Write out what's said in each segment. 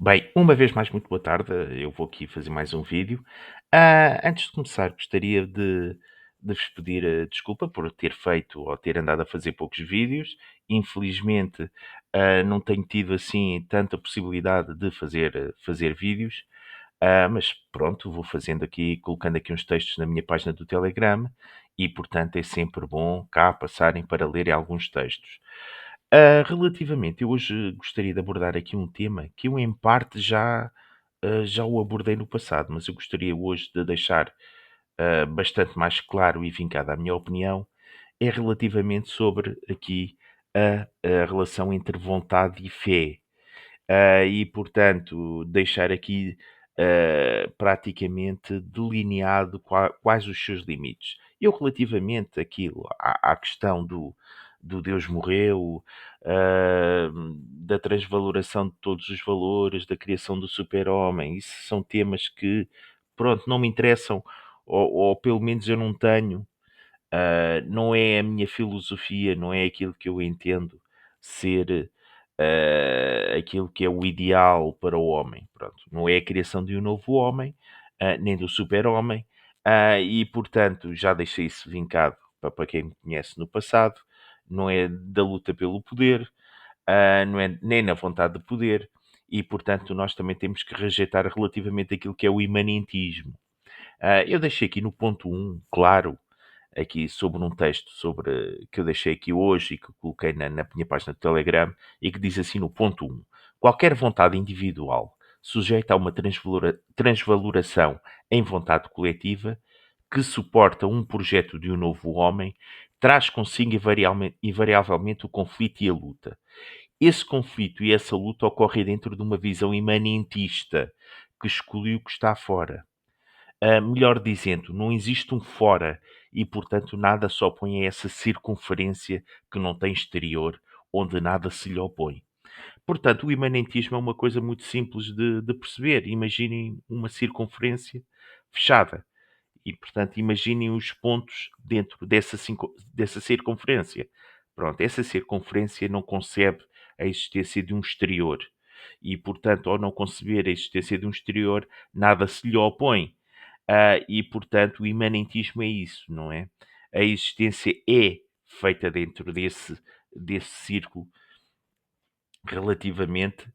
Bem, uma vez mais, muito boa tarde. Eu vou aqui fazer mais um vídeo. Antes de começar, gostaria de vos pedir desculpa por ter feito ou ter andado a fazer poucos vídeos. Infelizmente, não tenho tido assim tanta possibilidade de fazer vídeos. Mas pronto, vou fazendo aqui, colocando aqui uns textos na minha página do Telegram e, portanto, é sempre bom cá passarem para lerem alguns textos. Relativamente, eu hoje gostaria de abordar aqui um tema que eu, em parte, já o abordei no passado, mas eu gostaria hoje de deixar bastante mais claro e vincado a minha opinião, é relativamente sobre aqui a relação entre vontade e fé. E, portanto, deixar aqui praticamente delineado quais os seus limites. Eu, relativamente àquilo, à questão do Deus morreu, da transvaloração de todos os valores, da criação do super-homem, isso são temas que, pronto, não me interessam, ou pelo menos eu não tenho. Não é a minha filosofia, não é aquilo que eu entendo ser aquilo que é o ideal para o homem. Pronto, não é a criação de um novo homem, nem do super-homem, e portanto já deixei isso vincado para quem me conhece no passado. Não é da luta pelo poder, não é nem na vontade de poder, e portanto nós também temos que rejeitar relativamente aquilo que é o imanentismo. Eu deixei aqui no ponto um claro, aqui sobre um texto sobre que eu deixei aqui hoje e que coloquei na minha página do Telegram e que diz assim no ponto um: qualquer vontade individual sujeita a uma transvaloração em vontade coletiva que suporta um projeto de um novo homem traz consigo invariavelmente o conflito e a luta. Esse conflito e essa luta ocorrem dentro de uma visão imanentista que exclui o que está fora. Melhor dizendo, não existe um fora e, portanto, nada se opõe a essa circunferência que não tem exterior, onde nada se lhe opõe. Portanto, o imanentismo é uma coisa muito simples de perceber. Imaginem uma circunferência fechada e, portanto, imaginem os pontos dentro dessa circunferência. Pronto, essa circunferência não concebe a existência de um exterior e, portanto, ao não conceber a existência de um exterior, nada se lhe opõe. E, portanto, o imanentismo é isso, não é? A existência é feita dentro desse círculo, relativamente,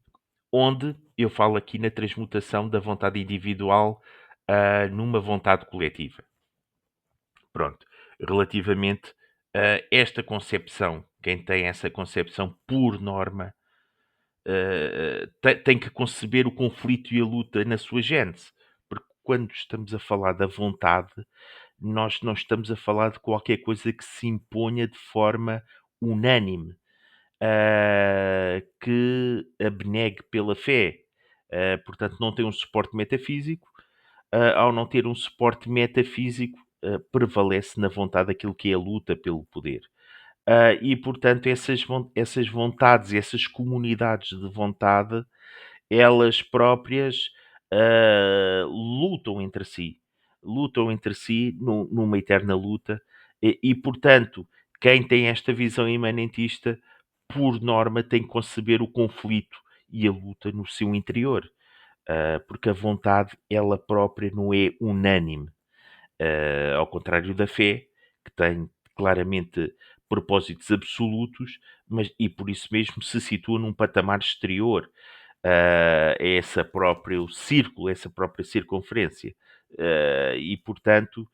onde eu falo aqui na transmutação da vontade individual numa vontade coletiva. Pronto. Relativamente a esta concepção, quem tem essa concepção, por norma, tem que conceber o conflito e a luta na sua gênese. Porque quando estamos a falar da vontade, nós não estamos a falar de qualquer coisa que se imponha de forma unânime, que abnegue pela fé. Portanto, não tem um suporte metafísico. Ao não ter um suporte metafísico, prevalece na vontade aquilo que é a luta pelo poder. E, portanto, essas vontades, essas comunidades de vontade, elas próprias lutam entre si numa eterna luta, e, portanto, quem tem esta visão imanentista, por norma, tem que conceber o conflito e a luta no seu interior, porque a vontade, ela própria, não é unânime, ao contrário da fé, que tem claramente propósitos absolutos, mas e por isso mesmo se situa num patamar exterior a essa próprio círculo, essa própria circunferência. E, portanto,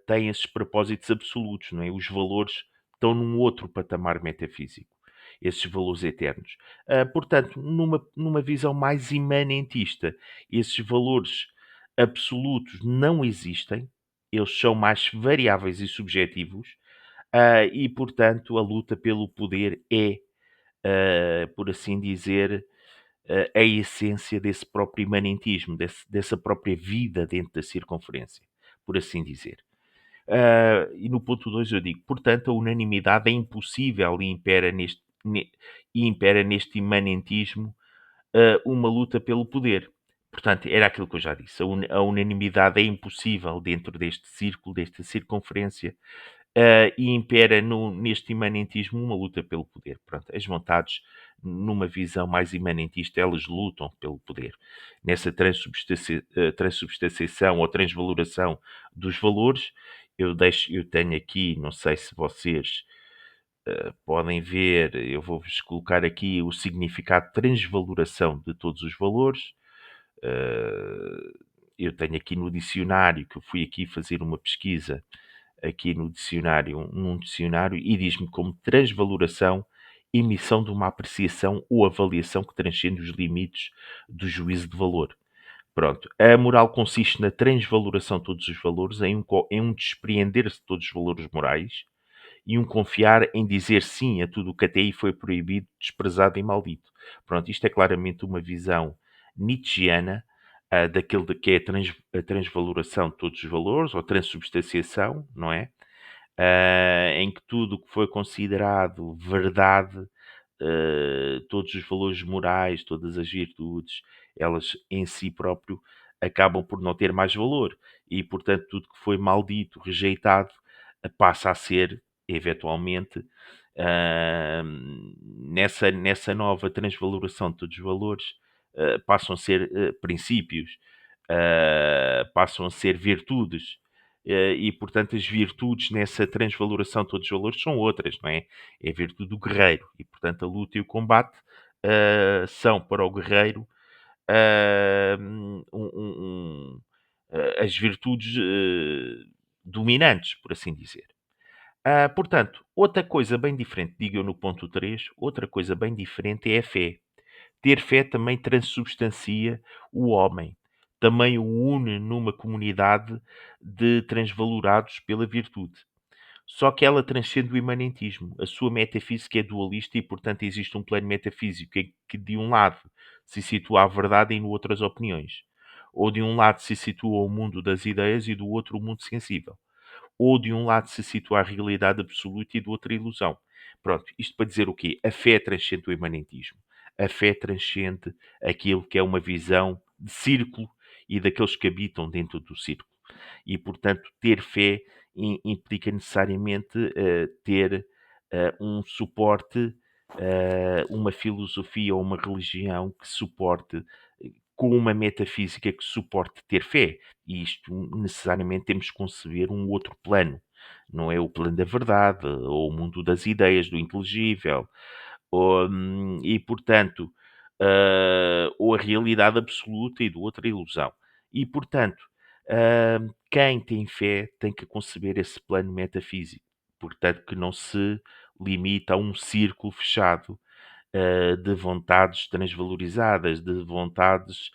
tem esses propósitos absolutos, não é? Os valores estão num outro patamar metafísico, esses valores eternos. Portanto, numa visão mais imanentista, esses valores absolutos não existem, eles são mais variáveis e subjetivos, e, portanto, a luta pelo poder é, por assim dizer, a essência desse próprio imanentismo, dessa própria vida dentro da circunferência, por assim dizer. E no ponto 2 eu digo, portanto, a unanimidade é impossível e impera neste imanentismo uma luta pelo poder. Portanto, era aquilo que eu já disse, a unanimidade é impossível dentro deste círculo, desta circunferência, e impera neste imanentismo uma luta pelo poder. Pronto, as vontades numa visão mais imanentista, elas lutam pelo poder. Nessa transubstanciação ou transvaloração dos valores, eu tenho aqui, não sei se vocês podem ver, eu vou-vos colocar aqui o significado de transvaloração de todos os valores. Eh, eu tenho aqui no dicionário, que eu fui aqui fazer uma pesquisa, aqui no dicionário, num dicionário, e diz-me como transvaloração, emissão de uma apreciação ou avaliação que transcende os limites do juízo de valor. Pronto, a moral consiste na transvaloração de todos os valores, em um despreender-se de todos os valores morais, e um confiar em dizer sim a tudo o que até aí foi proibido, desprezado e maldito. Pronto, isto é claramente uma visão nietzschiana daquele que é a transvaloração de todos os valores, ou transubstanciação, não é? Em que tudo o que foi considerado verdade, todos os valores morais, todas as virtudes, elas em si próprio acabam por não ter mais valor. E, portanto, tudo que foi maldito, rejeitado, passa a ser, eventualmente, nessa nova transvaloração de todos os valores, passam a ser princípios, passam a ser virtudes. E, portanto, as virtudes nessa transvaloração de todos os valores são outras, não é? É a virtude do guerreiro. E, portanto, a luta e o combate são para o guerreiro as virtudes dominantes, por assim dizer. Portanto, outra coisa bem diferente, digo eu no ponto 3, outra coisa bem diferente é a fé. Ter fé também transubstancia o homem, também o une numa comunidade de transvalorados pela virtude. Só que ela transcende o imanentismo. A sua metafísica é dualista e, portanto, existe um plano metafísico em que, de um lado, se situa a verdade e no outro as opiniões. Ou de um lado se situa o mundo das ideias e do outro o mundo sensível. Ou de um lado se situa a realidade absoluta e do outro a ilusão. Pronto, isto para dizer o quê? A fé transcende o imanentismo. A fé transcende aquilo que é uma visão de círculo e daqueles que habitam dentro do círculo. E, portanto, ter fé implica necessariamente ter um suporte, uma filosofia ou uma religião que suporte, com uma metafísica que suporte ter fé. E isto necessariamente temos que conceber um outro plano. Não é o plano da verdade, ou o mundo das ideias, do inteligível, e portanto, ou a realidade absoluta e do outro a ilusão. E portanto, quem tem fé tem que conceber esse plano metafísico, portanto, que não se limita a um círculo fechado de vontades transvalorizadas, de vontades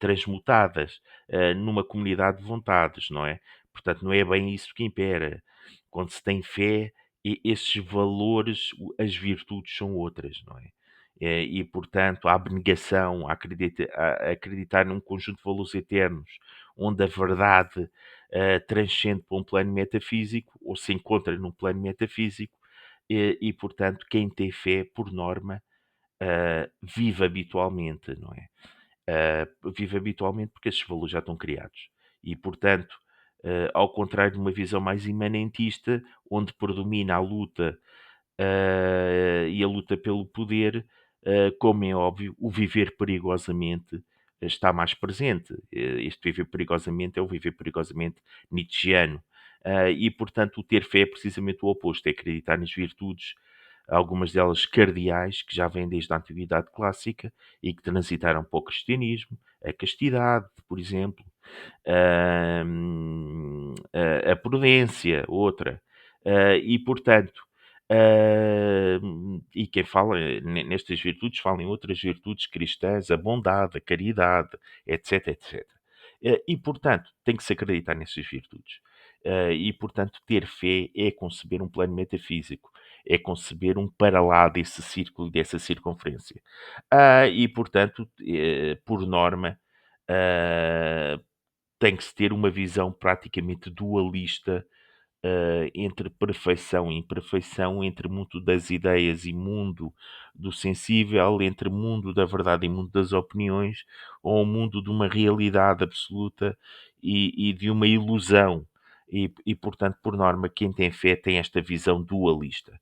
transmutadas, numa comunidade de vontades, não é? Portanto, não é bem isso que impera. Quando se tem fé, esses valores, as virtudes são outras, não é? E, portanto, a abnegação, a acreditar num conjunto de valores eternos, onde a verdade transcende para um plano metafísico, ou se encontra num plano metafísico, portanto, quem tem fé, por norma, vive habitualmente, não é? Vive habitualmente porque esses valores já estão criados. E, portanto, ao contrário de uma visão mais imanentista, onde predomina a luta e a luta pelo poder, como é óbvio, o viver perigosamente está mais presente. Este viver perigosamente é o viver perigosamente nietzschiano. E, portanto, o ter fé é precisamente o oposto, é acreditar nas virtudes, algumas delas cardeais, que já vêm desde a antiguidade clássica e que transitaram para o cristianismo, a castidade, por exemplo, a prudência, outra. E, portanto, e quem fala nestas virtudes, fala em outras virtudes cristãs, a bondade, a caridade, etc, etc. E, portanto, tem que se acreditar nessas virtudes. E, portanto, ter fé é conceber um plano metafísico, é conceber um para lá desse círculo, dessa circunferência. E, portanto, por norma, ah, tem que se ter uma visão praticamente dualista entre perfeição e imperfeição, entre mundo das ideias e mundo do sensível, entre mundo da verdade e mundo das opiniões, ou um mundo de uma realidade absoluta e de uma ilusão. Portanto, por norma, quem tem fé tem esta visão dualista.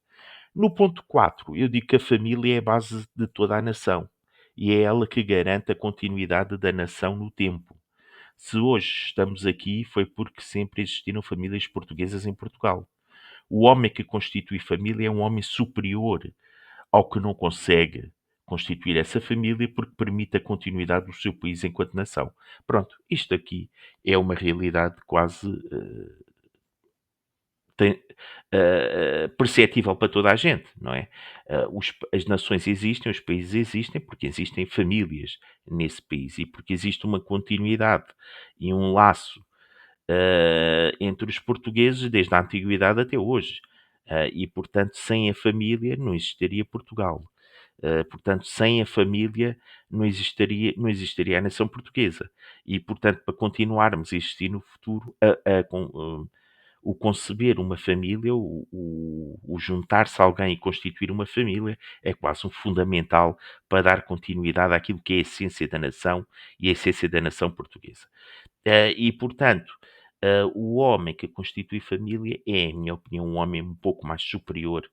No ponto 4, eu digo que a família é a base de toda a nação e é ela que garante a continuidade da nação no tempo. Se hoje estamos aqui foi porque sempre existiram famílias portuguesas em Portugal. O homem que constitui família é um homem superior ao que não consegue constituir essa família porque permite a continuidade do seu país enquanto nação. Pronto, isto aqui é uma realidade quase tem, perceptível para toda a gente, não é? As nações existem, os países existem porque existem famílias nesse país e porque existe uma continuidade e um laço entre os portugueses desde a antiguidade até hoje. E, portanto, sem a família não existiria Portugal. Portanto, sem a família não existiria a nação portuguesa. E, portanto, para continuarmos a existir no futuro, o conceber uma família, o juntar-se a alguém e constituir uma família é quase um fundamental para dar continuidade àquilo que é a essência da nação e a essência da nação portuguesa. E, portanto, o homem que constitui família é, em minha opinião, um homem um pouco mais superior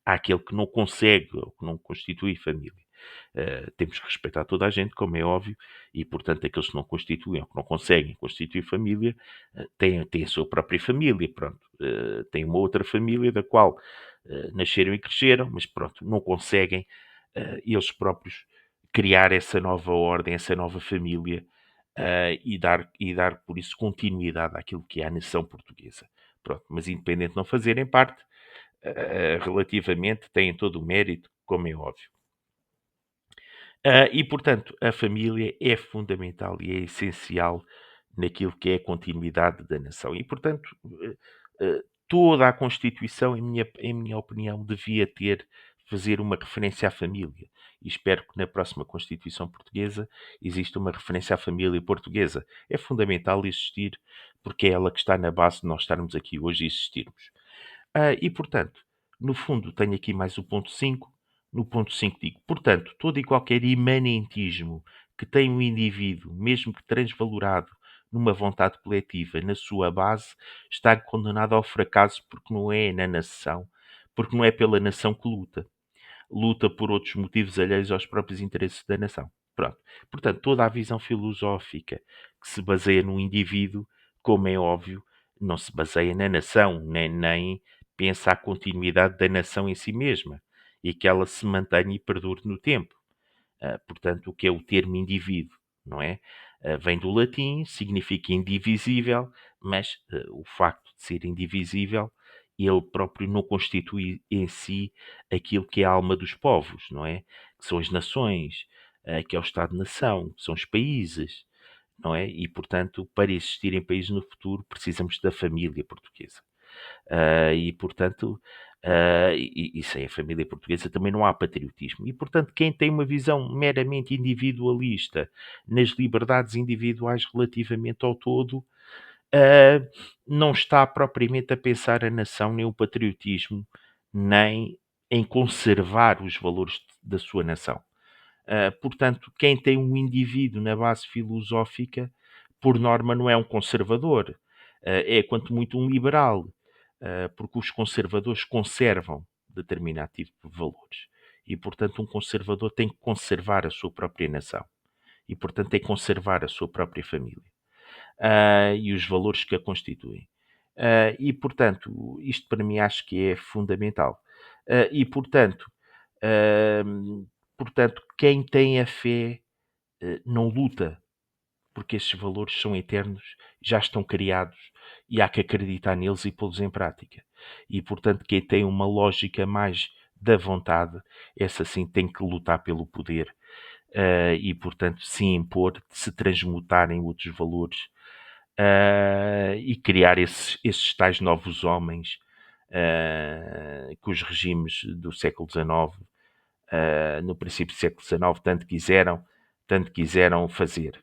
àquele que não consegue ou que não constitui família. Temos que respeitar toda a gente, como é óbvio, e, portanto, aqueles que não constituem ou que não conseguem constituir família têm a sua própria família, pronto. Têm uma outra família da qual nasceram e cresceram, mas, pronto, não conseguem eles próprios criar essa nova ordem, essa nova família e dar, por isso, continuidade àquilo que é a nação portuguesa. Pronto, mas independente de não fazerem parte, relativamente têm todo o mérito, como é óbvio. E, portanto, a família é fundamental e é essencial naquilo que é a continuidade da nação. E, portanto, toda a Constituição, em minha opinião, devia fazer uma referência à família. E espero que na próxima Constituição portuguesa exista uma referência à família portuguesa. É fundamental existir, porque é ela que está na base de nós estarmos aqui hoje e existirmos. E, portanto, no fundo, tenho aqui mais o ponto 5. No ponto 5 digo, portanto, todo e qualquer imanentismo que tem um indivíduo, mesmo que transvalorado, numa vontade coletiva, na sua base, está condenado ao fracasso porque não é na nação, porque não é pela nação que luta. Luta por outros motivos alheios aos próprios interesses da nação. Pronto. Portanto, toda a visão filosófica que se baseia no indivíduo, como é óbvio, não se baseia na nação, nem pensa a continuidade da nação em si mesma e que ela se mantenha e perdure no tempo. Portanto, o que é o termo indivíduo, não é? Vem do latim, significa indivisível, mas o facto de ser indivisível, ele próprio não constitui em si aquilo que é a alma dos povos, não é? Que são as nações, que é o Estado-nação, que são os países, não é? E, portanto, para existirem países no futuro, precisamos da família portuguesa. E, portanto, e sem a família portuguesa também não há patriotismo. E, portanto, quem tem uma visão meramente individualista nas liberdades individuais relativamente ao todo, ah, não está propriamente a pensar a nação, nem o patriotismo, nem em conservar os valores da sua nação. Portanto, quem tem um indivíduo na base filosófica, por norma, não é um conservador, é quanto muito um liberal, porque os conservadores conservam determinado tipo de valores. E, portanto, um conservador tem que conservar a sua própria nação. E, portanto, tem que conservar a sua própria família. E os valores que a constituem. E, portanto, isto para mim acho que é fundamental. E, portanto, quem tem a fé não luta, porque esses valores são eternos, já estão criados e há que acreditar neles e pô-los em prática. E, portanto, quem tem uma lógica mais da vontade, essa sim tem que lutar pelo poder e, portanto, se impor, se transmutar em outros valores e criar esses tais novos homens que os regimes do século XIX, no princípio do século XIX, tanto quiseram fazer.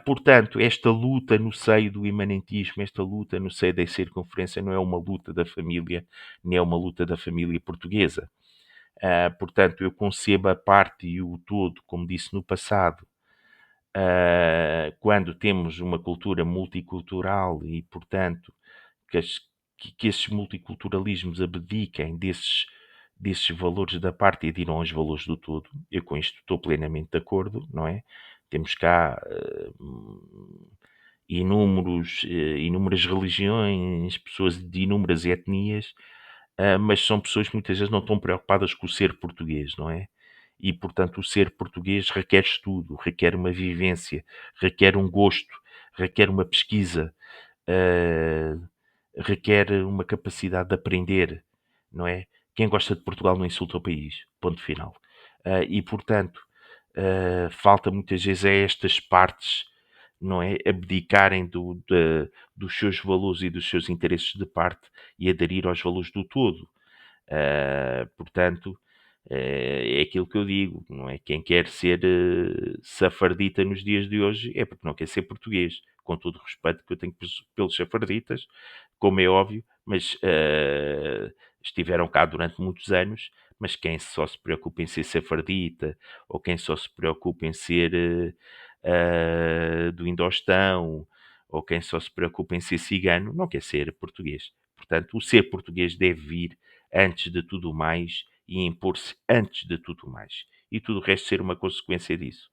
Portanto, esta luta no seio do imanentismo, esta luta no seio da circunferência, não é uma luta da família, nem é uma luta da família portuguesa. Portanto, eu concebo a parte e o todo, como disse no passado, quando temos uma cultura multicultural e, portanto, que esses multiculturalismos abdiquem desses valores da parte e adiram aos valores do todo. Eu com isto estou plenamente de acordo, não é? Temos cá inúmeras religiões, pessoas de inúmeras etnias, mas são pessoas que muitas vezes não estão preocupadas com o ser português, não é? E, portanto, o ser português requer estudo, requer uma vivência, requer um gosto, requer uma pesquisa, eh, requer uma capacidade de aprender, não é? Quem gosta de Portugal não insulta o país, ponto final. E, portanto, falta muitas vezes a estas partes, não é? Abdicarem dos seus valores e dos seus interesses de parte e aderir aos valores do todo. Portanto, é aquilo que eu digo, não é? Quem quer ser safardita nos dias de hoje é porque não quer ser português, com todo o respeito que eu tenho pelos safarditas, como é óbvio, mas estiveram cá durante muitos anos, mas quem só se preocupa em ser safardita, ou quem só se preocupa em ser do Indostão, ou quem só se preocupa em ser cigano, não quer ser português. Portanto, o ser português deve vir antes de tudo mais e impor-se antes de tudo mais. E tudo o resto ser uma consequência disso.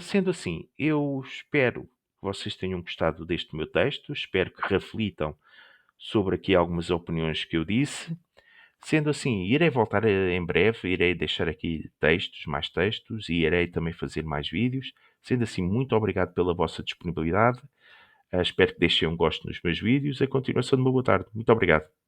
Sendo assim, eu espero que vocês tenham gostado deste meu texto, espero que reflitam sobre aqui algumas opiniões que eu disse. Sendo assim, irei voltar em breve, irei deixar aqui textos, mais textos e irei também fazer mais vídeos. Sendo assim, muito obrigado pela vossa disponibilidade. Espero que deixem um gosto nos meus vídeos. A continuação de uma boa tarde. Muito obrigado.